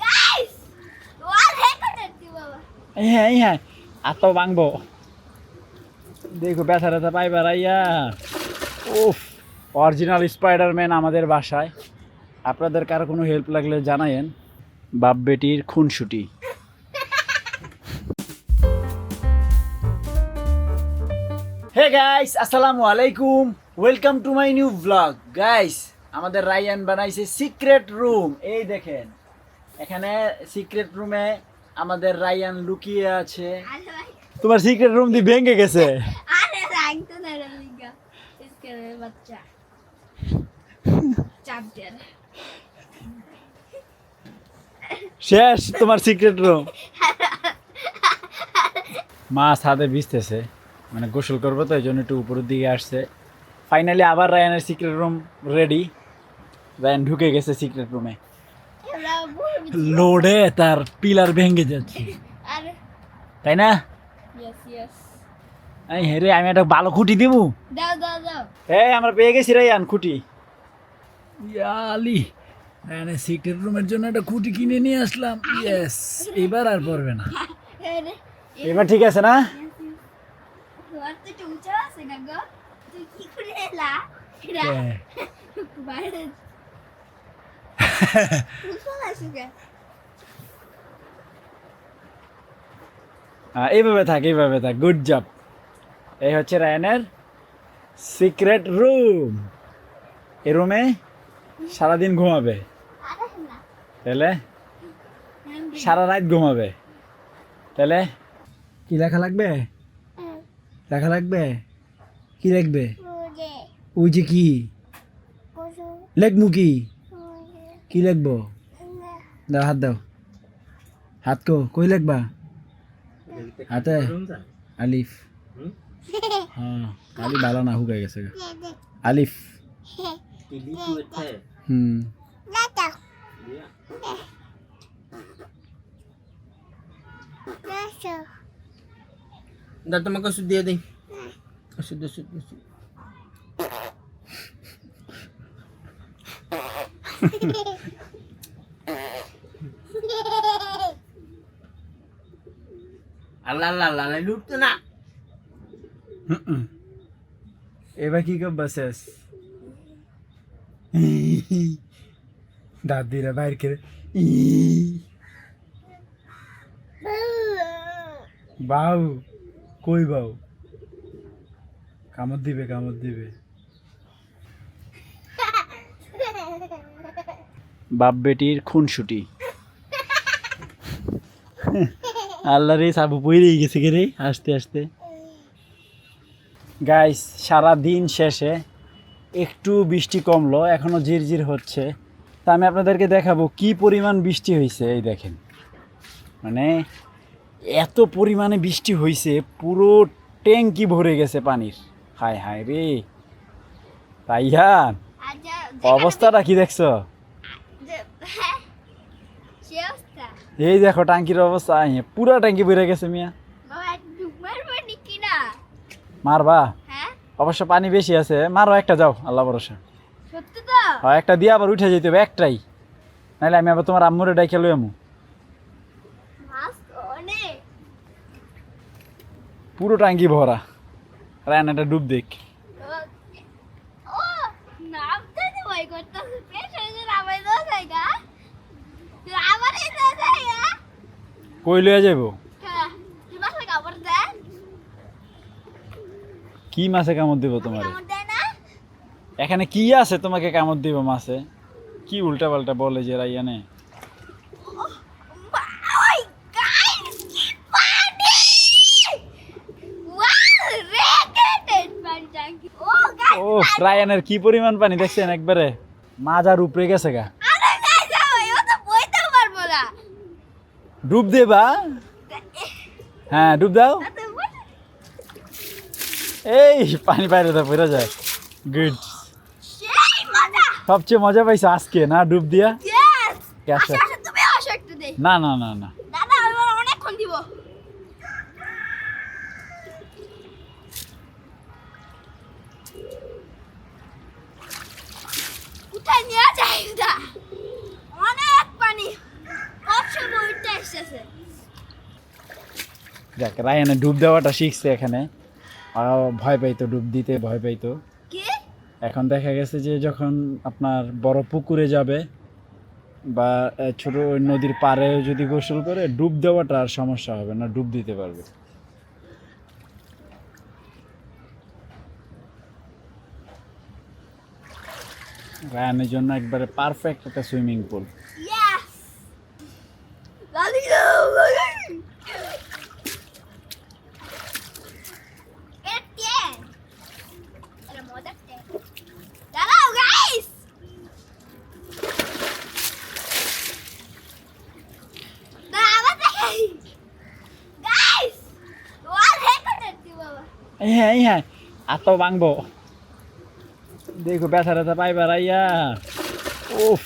Guys ওয়াল hack করতে বাবা হ্যাঁ হ্যাঁ আর তো ভাঙবো দেখো ব্যথা ব্যথা পাইবার আইয়া উফ অরিজিনাল স্পাইডারম্যান আমাদের বাসায় আপনাদের কারো কোনো হেল্প লাগলে জানায়েন বাপ বেটির খুনসুটি হে গাইস আসসালামু আলাইকুম welcome to my new blog guys আমাদের রায়ান বানাইছে সিক্রেট রুম এই দেখেন এখানে সিক্রেট রুমে আমাদের রায়ান লুকিয়ে আছে আরে ভাই তোমার সিক্রেট রুম দি ভেঙে গেছে আরে রাইট তো না রবিগা इसके बच्चा चार्जर শেষ তোমার সিক্রেট রুম মা ছাদে ভিজতেছে মানে গোসল করবো তো এই জন্য একটু উপরের দিকে আসছে ফাইনালি আবার রায়ানের সিক্রেট রুম রেডি রায়ান ঢুকে গেছে সিক্রেট রুমে এরা বুঝি লোডে তার পিলার ভেঙে যাচ্ছে আরে তাই না यस यस এই হেরে আমি একটা ভালো খুঁটি দিব দাও দাও দাও এই আমরা পেয়ে গেছি রায়ান খুঁটি ইয়ালি রায়ানের সিক্রেট রুমের জন্য একটা খুঁটি কিনে নিয়ে আসলাম ইয়েস এবার আর পড়বে না আরে এবার ঠিক আছে না তোর তো চুচা আছে না গো তুই কি করে এলা এরা হ্যাঁ। বাইরে বুঝলা আসুকে এইভাবে থাক গুড জব এই হচ্ছে রায়ানের সিক্রেট রুম এই রুমে সারাদিন ঘুমাবে আরে না তাহলে সারা রাত ঘুমাবে তাহলে কি লেখা লাগবে লেখা লাগবে কি লিখবে মুজে ওই যে কি কোসু লিখবো কি মুজে কি লিখবো দাও হাত দাও হাত কই লিখবা হাতে আলিফ হ্যাঁ আলিফ ভালো না হুকে গেছে আলিফ হুম লাটা লাটা দাও তোমাকে ওষুধ দিয়ে দিই ওষুধ ওষুধ ওষুধ আল্লাহ আল্লাহ আল্লাহ লুটতো না এবার কি করবা শেষ দাদিরা বাইর করে বাউ কই বাউ কামড় দিবে বাপ বেটির খুনসুটি আল্লাহ রে সাবু পইরেই গেছে রে আস্তে আস্তে গাইস সারা দিন শেষে একটু বৃষ্টি কমলো এখনো ঝিরঝির হচ্ছে তা আমি আপনাদেরকে দেখাবো কি পরিমাণ বৃষ্টি হয়েছে এই দেখেন মানে এত পরিমাণে বৃষ্টি হয়েছে পুরো ট্যাঙ্কি ভরে গেছে পানির হায় হায় রে রাইহান আচ্ছা অবস্থাটা কি দেখছো চেষ্টা এই দেখো ট্যাঙ্কির অবস্থা পুরো ট্যাঙ্কি ভরে গেছে মিয়া বাবা ডুবমার বানি কিনা মারবা হ্যাঁ অবশ্য পানি বেশি আছে মারো একটা যাও আল্লাহ ভরসা সত্যি তো হয় একটা দিয়ে আবার উঠে যেতে হবে একটাই নাহলে আমি আবার তোমার আম্মুরে ডাইকে লই আমু মাছ অনেক পুরো টাঙ্কি ভরা রায়নাটা ডুব দেখ ও নামতে তো ভাই করতেছে পেশ হয়ে যায় নামাই দাও জায়গা আবার এই জায়গা কই লইয়া যাইব হ্যাঁ তুই মাছ কাপড় দেয় কি মাছে কামড় দিব তোমারে কাপড় দেয় না এখানে কি আছে তোমাকে কামড় দিব মাছে কি উল্টা পাল্টা বলে যে রাইয়ানে ওই গাইস কি পানি ওয়াও রেকেটেড পানি ও গাইস ও রায়ানের কি পরিমাণ পানি দেখছেন একবারে মাজার উপরে গেছে গা আরে গাইস ও তো বইতে পারবো না ডুব দেবা হ্যাঁ ডুব দাও এই পানি বাইরে তো পড়ে যায় গুড সেই মজা সবচেয়ে মজা পাইছো আজকে না ডুব দিয়া ইয়েস Yes, sir. আচ্ছা তুমি আসো একটু দেই না না না না দাদা আমি অনেকক্ষণ দিব কোথায় নিয়ে যাই এটা অনেক পানি যাক রায়ানে ডুব দেওয়াটা শিখছে এখানে, ভয় পাইতো, ডুব দিতে ভয় পাইতো। কি এখন দেখা গেছে যে যখন আপনার বড় পুকুরে যাবে বা ছোট নদীর পাড়ে যদি গোসল করে, ডুব দেওয়াটা আর সমস্যা হবে না, ডুব দিতে পারবে। রায়ানের জন্য একবারে পারফেক্ট একটা সুইমিং পুল। ইয়েস লালি লালি এটা মজার ট্যাঙ্ক। দাঁড়াও গাইস, আবার দেখাই গাইস, ওয়াল হ্যাক করতে বাবা। হ্যাঁ হ্যাঁ, আর তো ভাঙবো, দেখো ব্যথা ট্যাথা পাইবা রাইয়া। উফ,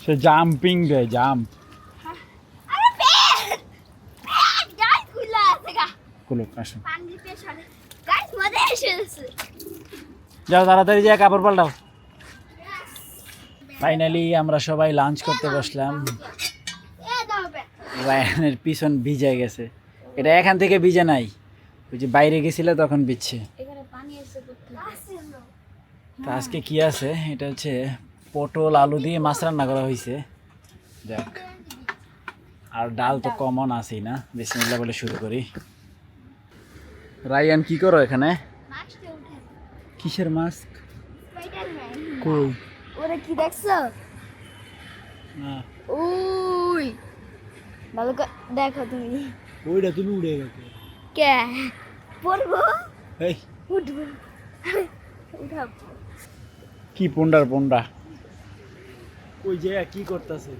সে জাম্পিং দেয়, জাম্প। আরে পেট গাইস খুলে আছে গা, কুলুক আসো, পানি পেছনে গাইস মজা এসেছে। যাও তাড়াতাড়ি যা কাপড় পাল্টাও। ফাইনালি আমরা সবাই লাঞ্চ করতে বসলাম। এ দাও বে, রায়ানের পিছন ভিজে গেছে, এটা এখান থেকে ভিজে নাই, ওই যে বাইরে গেছিল তখন ভিজছে। এখানে পানি এসে করতে আছে না। তো আজকে কি আছে, এটা হচ্ছে পটল আলু দিয়ে মাছ রান্না করা হয়েছে। যাক, আর ডাল তো কমন আছেই না, বিসমিল্লাহ বলে শুরু করি। রায়ান কি করো এখানে? মাছটা উঠে কিসের মাস্ক? স্পাইডারম্যান। কই? ওরে কি দেখছো? না, ওই ভালো করে দেখো তুমি। ওইটা তুমি উড়ে গেছো। কে পড়বো? এই উঠবো, উঠাব। কি পন্ডার পন্ডা, ওই যে কি করতেছে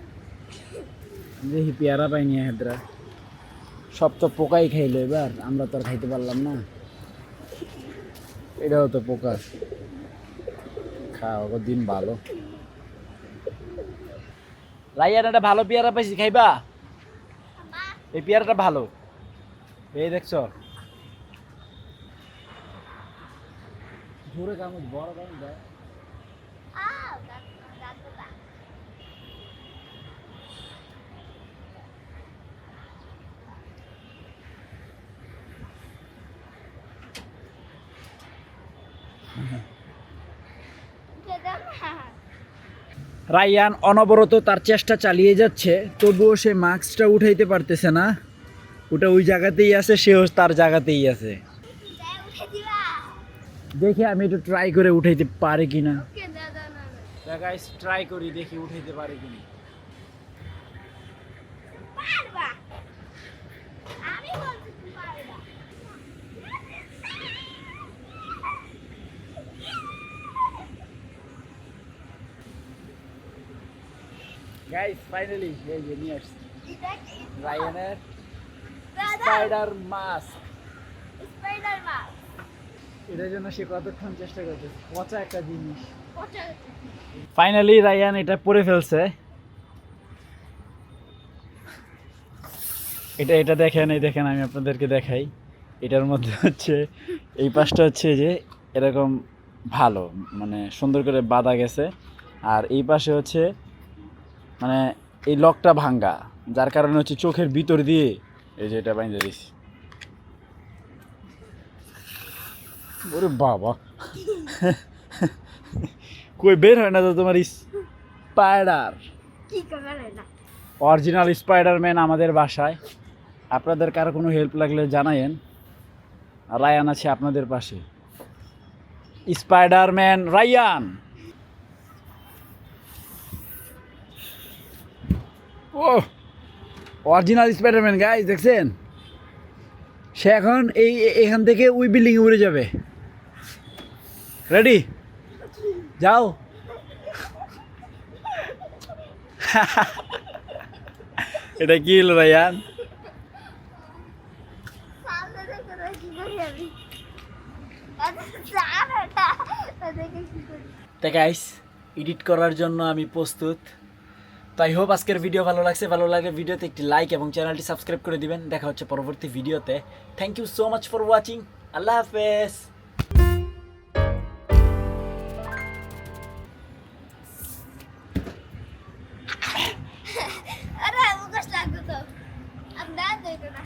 দেখি, পেয়ারা পাইনি হেদরা, সব তো পোকাই খাইলো, এবার আমরা তো আর খাইতে পারলাম না। এটাও তো পোকা, খাওয়া দিন ভালো। রাইয়ান একটা ভালো পেয়ারা পাইছি, খাইবা? এই পেয়ারাটা ভালো, এই দেখছো, জোরে কামড়, বড় কামড় দেয়। আও দাদা রায়ান অনবরত তার চেষ্টা চালিয়ে যাচ্ছে, তবুও সে মাস্কটা উঠাইতে পারতেছে না। ওটা ওই জায়গাতেই আছে, সেও তার জায়গাতেই আছে। উঠে দিবা। দেখি আমি একটু ট্রাই করে উঠাইতে পারি কিনা। ওকে দাদা না গাইস ট্রাই করি, দেখি উঠাইতে পারি কিনা। পারবা, আমি বলছি তুমি পারবা। গাইস ফাইনালি এই যে নিয়ে আসছি এটা কি? রায়ানের দাদা স্পাইডার মাস্ক। স্পাইডারম্যান এটার জন্য সে কতক্ষণ চেষ্টা করছে, পচা একটা জিনিস। পচা। ফাইনালি রায়ান এটা পরে ফেলছে। এটা দেখেন, এই দেখেন, আমি আপনাদেরকে দেখাই। এটার মধ্যে হচ্ছে এই পাশটা হচ্ছে যে এরকম ভালো, মানে সুন্দর করে বাঁধা গেছে, আর এই পাশে হচ্ছে মানে এই লকটা ভাঙ্গা, যার কারণে হচ্ছে চোখের ভিতর দিয়ে এই যে এটা বাইন্ধে দিছি। ওরে বাবা, কই বের হয় না তো তোমার স্পাইডার। কি করে না? অরিজিনাল স্পাইডারম্যান আমাদের বাসায়। আপনাদের কারো কোনো হেল্প লাগলে জানায়েন, রায়ান আছে আপনাদের পাশে। Spiderman Ryan. ও অরিজিনাল স্পাইডারম্যান গাইস, দেখছেন? সে এখন এখান থেকে ওই বিল্ডিংয়ে উড়ে যাবে। রেডি, যাও। এটা কি হলো রায়ান? সামনে দেখে তো কি করি আমি? দাদা দেখে কি করি? তো গাইস এডিট করার জন্য আমি প্রস্তুত। তো আই হোপ আজকের ভিডিও ভালো লাগছে। ভালো লাগলে ভিডিওতে একটি লাইক এবং চ্যানেলটি সাবস্ক্রাইব করে দিবেন। দেখা হচ্ছে পরবর্তী ভিডিওতে। Thank you so much for watching. আল্লাহ হাফেজ। আরে মুখোশ লাগতো তো, আর দাঁত হইতো না।